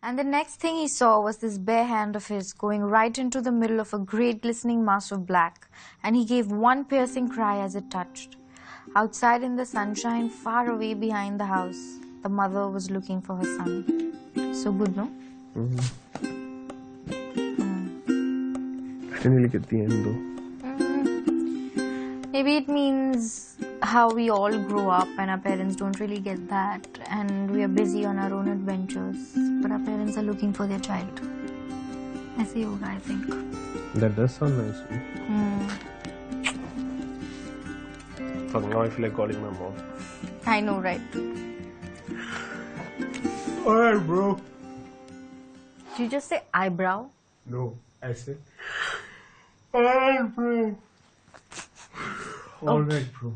And the next thing he saw was this bare hand of his going right into the middle of a great glistening mass of black, and he gave one piercing cry as it touched. Outside in the sunshine, far away behind the house, the mother was looking for her son. So good, no? I didn't really get the end though. Maybe it means how we all grow up and our parents don't really get that, and we are busy on our own adventures, but our parents are looking for their child. ऐसे ही होगा, I think. That does sound nice. Fuck, now I feel like calling my mom. I know, right? Alright, bro. Did you just say eyebrow? No, I said. Alright, bro. Alright, bro.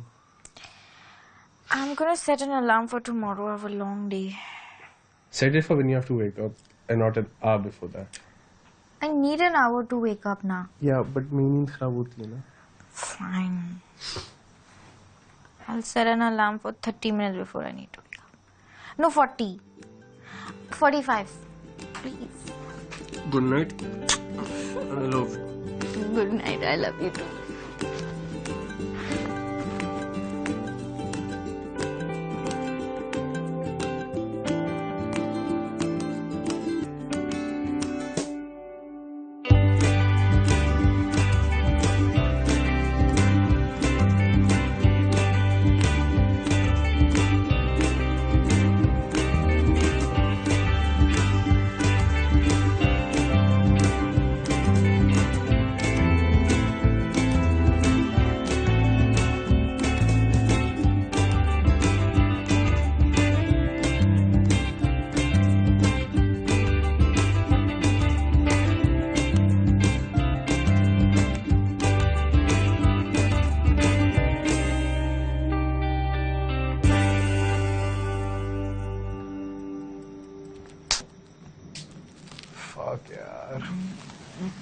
I'm gonna set an alarm for tomorrow. I have a long day. Set it for when you have to wake up and not an hour before that. I need an hour to wake up now. Yeah, but मेरी नींद खराब होती है ना. Fine. I'll set an alarm for 30 minutes before I need to wake up. No, 40. 45. Please. Good night. I love you. Good night. I love you too. Fuck यार.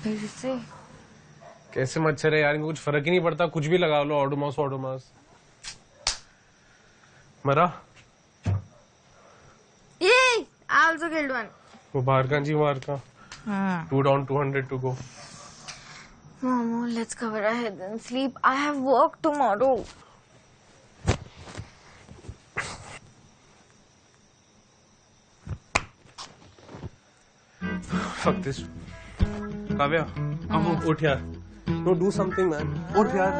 कैसे? कैसे मच्छर है यार, इनको कुछ फर्क ही नहीं पड़ता, कुछ भी लगा लो. ऑडोमॉस. मरा? Yay! I also killed one. वो बाहर का जी, बाहर का. 2 down, 200 to go. Momo, let's cover our heads and sleep. I have work tomorrow. Fuck this. Kavya, अब उठ यार. No, do something, man. उठ यार.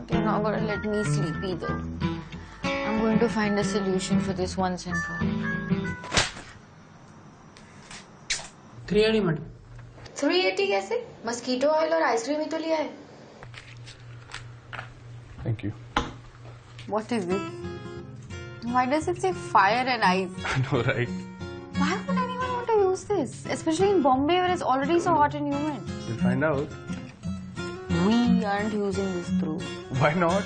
You're not gonna let me sleep either. I'm going to find a solution for this once and for all. 380 madam. 380 कैसे? Mosquito oil और ice cream ही तो लिया है. Thank you. What is this? Why does it say fire and ice? I know, right? Why would anyone want to use this? Especially in Bombay where it's already so hot and humid. We'll find out. We aren't using this through. Why not?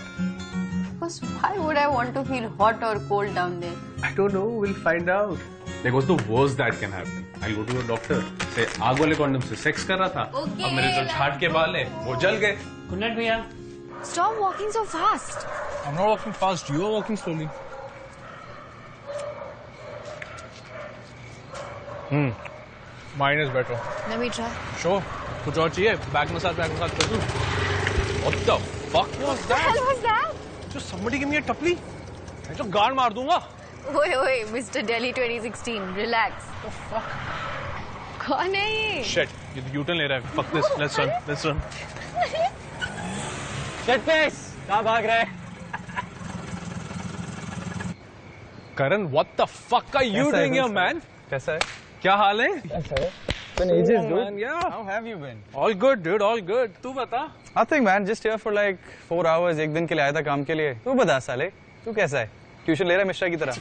Because why would I want to feel hot or cold down there? I don't know. We'll find out. Like, what's the worst that can happen? I'll go to a doctor. Say, आग वाले condom से sex कर रहा था. Okay, अब मेरे जो छाट के बाल है, वो जल गए. Good night भैया. Stop walking so fast. I'm not walking fast. You are walking slowly. Mine is better. Let me try. Sure. कुछ और चाहिए? Back massage कर दूँ. What the fuck was What the that? hell was that? Just somebody give me a टपली. मैं जो गाड़ मार दूँगा. Oi, Mr. Delhi 2016, relax. The fuck? कौन है ये? Shit. ये तो U-turn ले रहा है. Fuck this. Let's run. Shit face. कहाँ भाग रहा है? Karan, what the fuck are you doing here, man? कैसा है? क्या हाल है? Been ages, dude. Man, yeah. How have you been? All good, dude. All good. तू बता. Nothing, man. Just here for like 4 hours. एक दिन के लिए आया था काम के लिए. तू बता साले. तू कैसा है? ट्यूशन ले रहा है मिश्रा की तरह.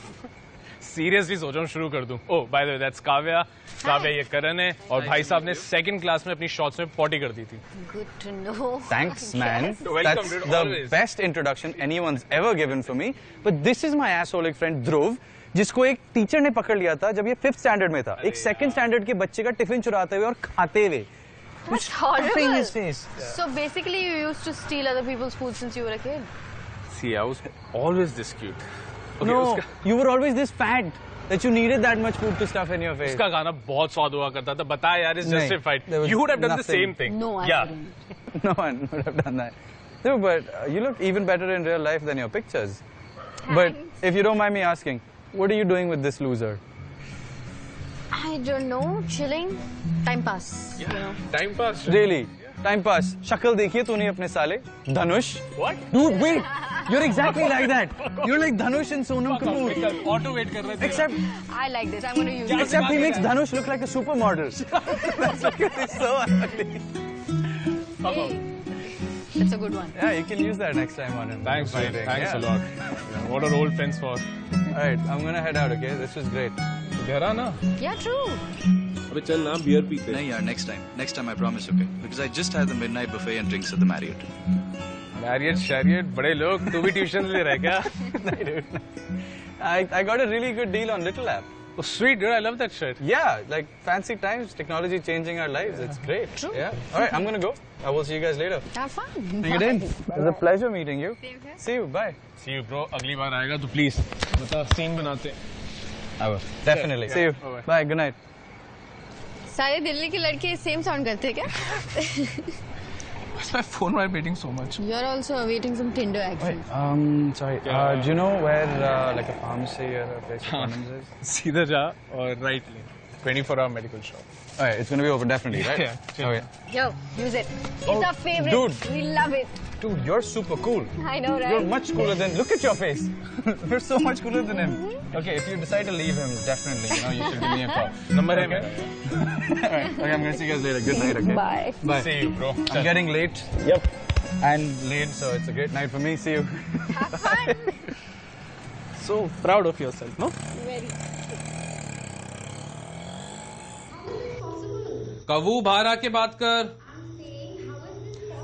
Seriously सोच रहा हूँ शुरू कर दूँ. Oh, by the way, that's Kavya. Kavya ये करण है और भाई साहब ने सेकंड क्लास में अपनी शॉर्ट्स में पॉटी कर दी थी. Good to know. Thanks, man. Welcome, That's dude, the always. best introduction anyone's ever given for me. But this is my assholic friend Dhruv, जिसको एक टीचर ने पकड़ लिया था जब ये 5th स्टैंडर्ड में था. एक 2nd स्टैंडर्ड के बच्चे का टिफिन चुराते हुए और खाते हुए. That's horrible. His face. So basically you used to steal other people's food since you were a kid? See, I was always this cute. Okay, No, उसका you were always this fat. that you needed that much food to stuff in your face. उसका गाना बहुत स्वाद हुआ करता था. बता यार, it's नहीं, justified. there was You would have done the nothing. same thing. No, I Yeah. wouldn't. No one would have done that. No, but you look even better in real life than your pictures. But if you don't mind me asking, what are you doing with this loser? I don't know, chilling, time pass. You know. Time pass. Really? Time pass. शक्ल देखिए तूने अपने साले धनुष. What? Dude, wait. You're exactly like that. You're like Dhanush and Sonam Kapoor. Auto wait कर रहे थे. Except I like this. I'm going to use it. except he makes Dhanush look like a supermodel. That's because he's so ugly. That's a good one. Yeah, you can use that next time on him. Thanks, man. Fighting, Thanks yeah. a lot. Yeah, what are old friends for? Alright, I'm gonna head out, okay? This was great. घर आना. Yeah, true. अबे चल ना beer पीते. नहीं यार, next time I promise, okay? Because I just had the midnight buffet and drinks at the Marriott. Marriott, Chariot, बड़े लोग. तू भी ट्यूशन ले रहा है क्या? No, dude. I got a really good deal on Little App. Oh, sweet, dude. I love that shit. Yeah, like fancy times, technology changing our lives. It's great. True. Yeah. Alright, I'm gonna go. I will see you guys later. Have fun. See you then. It was a pleasure meeting you. Same here. See you. Bye. See you, bro. अगली बार आएगा तो please बता scene बनाते. I will. Definitely. See you. Bye-bye. Bye. Good night. सारे दिल्ली के लड़के same sound करते हैं क्या? Why's my phone vibrating so much? You're also awaiting some Tinder action. Sorry. Do you know where like a pharmacy or a place for condoms is? सीधा जा और right ले. 24-hour medical shop. Alright, it's gonna be open definitely, right? Yeah. Okay. Yo, use it. It's our favorite. dude. We love it. Dude, you're super cool. I know, right? You're much cooler than. Look at your face. You're so much cooler than him. Okay, if you decide to leave him, definitely, you should give me a call. Number है मेरा. Alright, okay, I'm gonna see you guys later. Good night, okay? Bye. Bye. See you, bro. I'm getting late. Yep. And late, so it's a great night for me. See you. Have fun. So proud of yourself, no? Very. कवू बाहर आके बात कर.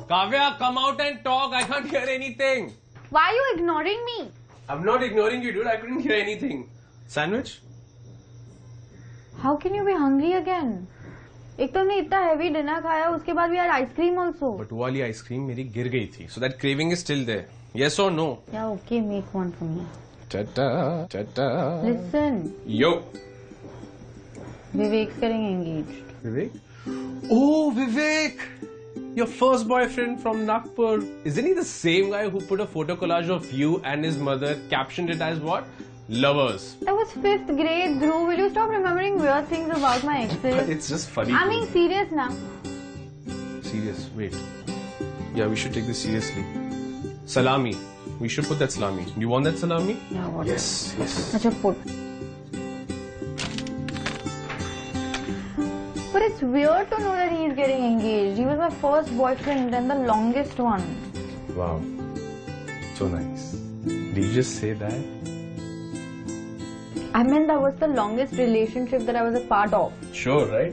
Kavya, come out and talk. I can't hear anything. Why are you ignoring me? I'm not ignoring you, dude. I couldn't hear anything. Sandwich? How can you be hungry again? एक तो हमने इतना heavy dinner खाया, उसके बाद we had ice cream also. But वो वाली ice cream मेरी गिर गई थी. So that craving is still there. Yes or no? Yeah, okay, make one for me. Ta-ta, ta-ta. Listen, Yo. Vivek's getting engaged. Vivek? Oh, Vivek! Your first boyfriend from Nagpur. Isn't he the same guy who put a photo collage of you and his mother, captioned it as what? Lovers. That was 5th grade, Dhruv. Will you stop remembering weird things about my exes? It's just funny. I'm being serious now. Serious. Wait. Yeah, we should take this seriously. Salami. We should put that salami. Do you want that salami? Yeah, what? Yes, yes. Acha, put. But it's weird to know that he's getting engaged. He was my first boyfriend and the longest one. Wow. So nice. Did you just say that? I mean, that was the longest relationship that I was a part of. Sure, right?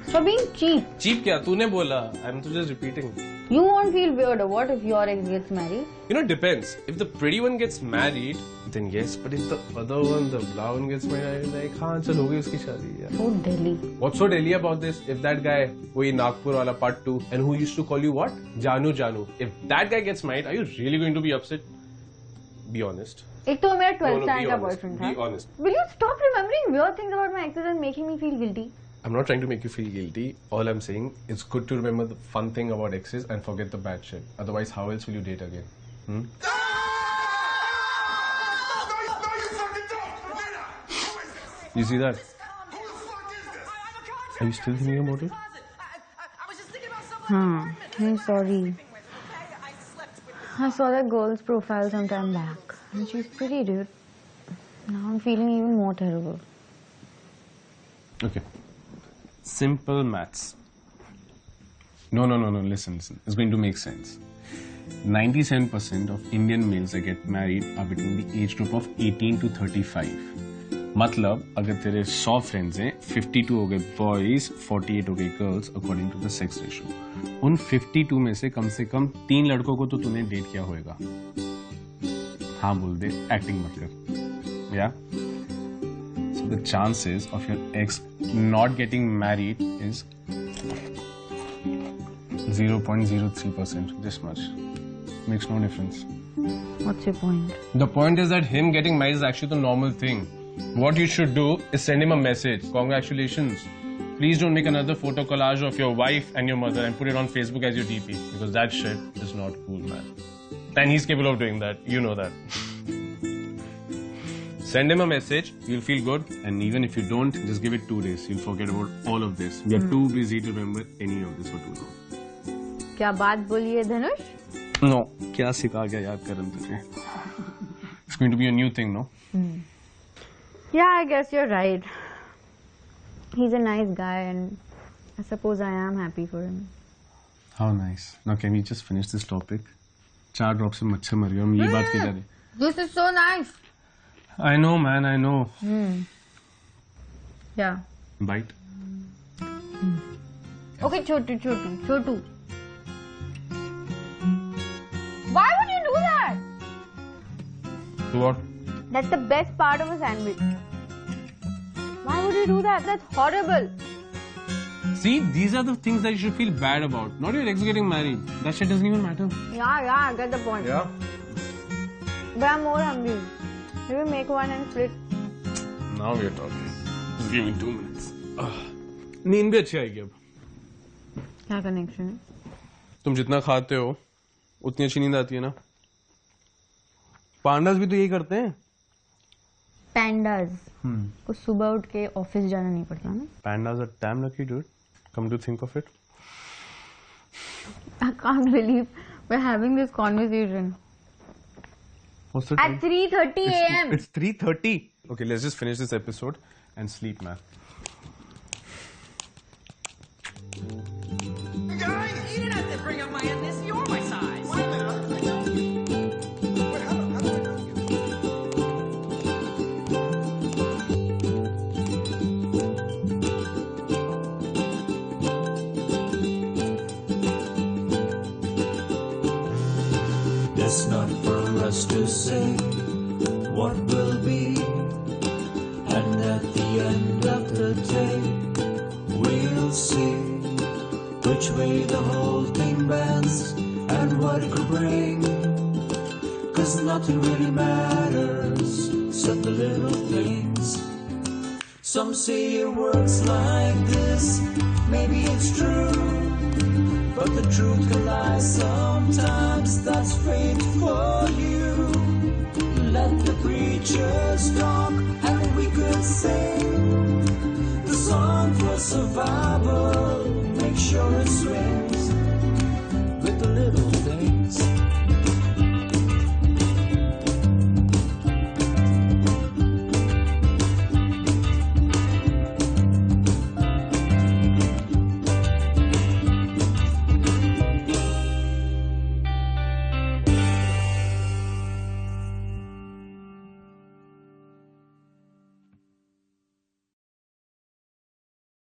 Stop being cheap. Cheap क्या? तूने बोला. I'm just repeating. You won't feel weird. What if your ex gets married? You know, it depends. If the pretty one gets married, then yes. But if the other one, the blah one gets married, I'm like, हाँ चल हो गई उसकी शादी यार. So Delhi. What's so Delhi about this? If that guy, वही Nagpur वाला part 2, and who used to call you what? Janu Janu. If that guy gets married, are you really going to be upset? Be honest. एक तो मेरा 12th be standard का honest. boyfriend था. Be honest. Will you stop remembering weird things about my exes and making me feel guilty? I'm not trying to make you feel guilty. All I'm saying, it's good to remember the fun thing about exes and forget the bad shit. Otherwise, how else will you date again? Hmm? You see that? Are you still thinking about it? I'm sorry. I saw that girl's profile some time back. And she's pretty, dude. Now I'm feeling even more terrible. Okay. Simple maths. No. Listen. It's going to make sense. 97% of Indian males that get married are between the age group of 18 to 35. मतलब अगर तेरे 100 friends हैं 52 हो गए boys 48 हो गए girls according to the sex ratio उन 52 में से कम 3 लड़कों को तो तूने डेट किया होगा हाँ बोल दे एक्टिंग मत कर या so the chances of your x not getting married is 0.03% this much makes no difference What's your point? The point is that him getting married is actually the normal thing. What you should do is send him a message. Congratulations. Please don't make another photo collage of your wife and your mother and put it on Facebook as your DP. Because that shit is not cool, man. And he's capable of doing that. You know that. Send him a message. You'll feel good. And even if you don't, just give it 2 days. You'll forget about all of this. We are too busy to remember any of this for too long. क्या बात बोली है धनुष? No. क्या सिखा गया यार करण तुझे? It's going to be a new thing, no? Yeah, I guess you're right. He's a nice guy and I suppose I am happy for him. How nice. Now can we just finish this topic? 4 drops से मच्छर मर गया हम ये बात की जा रहे. This is so nice. I know, man. I know. Yeah. Bite. Okay, Chotu. Why would you do that? What? That's the best part of a sandwich. Why would you do that? That's horrible. See, these are the things that you should feel bad about. Not your ex getting married. That shit doesn't even matter. Yeah, I get the point. Yeah. But I'm more hungry. Maybe make one and split. Now we are talking. Just give me 2 minutes. नींद भी अच्छी आएगी अब. क्या connection है? तुम जितना खाते हो उतनी अच्छी नींद आती है ना. पांडास भी तो यही करते हैं. Pandas. को सुबह उठ के ऑफिस जाना नहीं पड़ता ना. Pandas are damn lucky, dude. Come to think of it. I can't believe we're having this conversation. What's the At 3:30 a.m. It's 3:30. Okay, let's just finish this episode and sleep, man. Guys, you didn't have to bring up my ethnicity. You're my size. Wait a minute. It's not for us to say what will be, and at the end of the day, we'll see which way the whole thing bends and what it could bring. 'Cause nothing really matters except the little things. Some say it works like this, maybe it's true. But the truth can lie sometimes, that's fate for you. Let the preachers talk and we could sing the song for survival.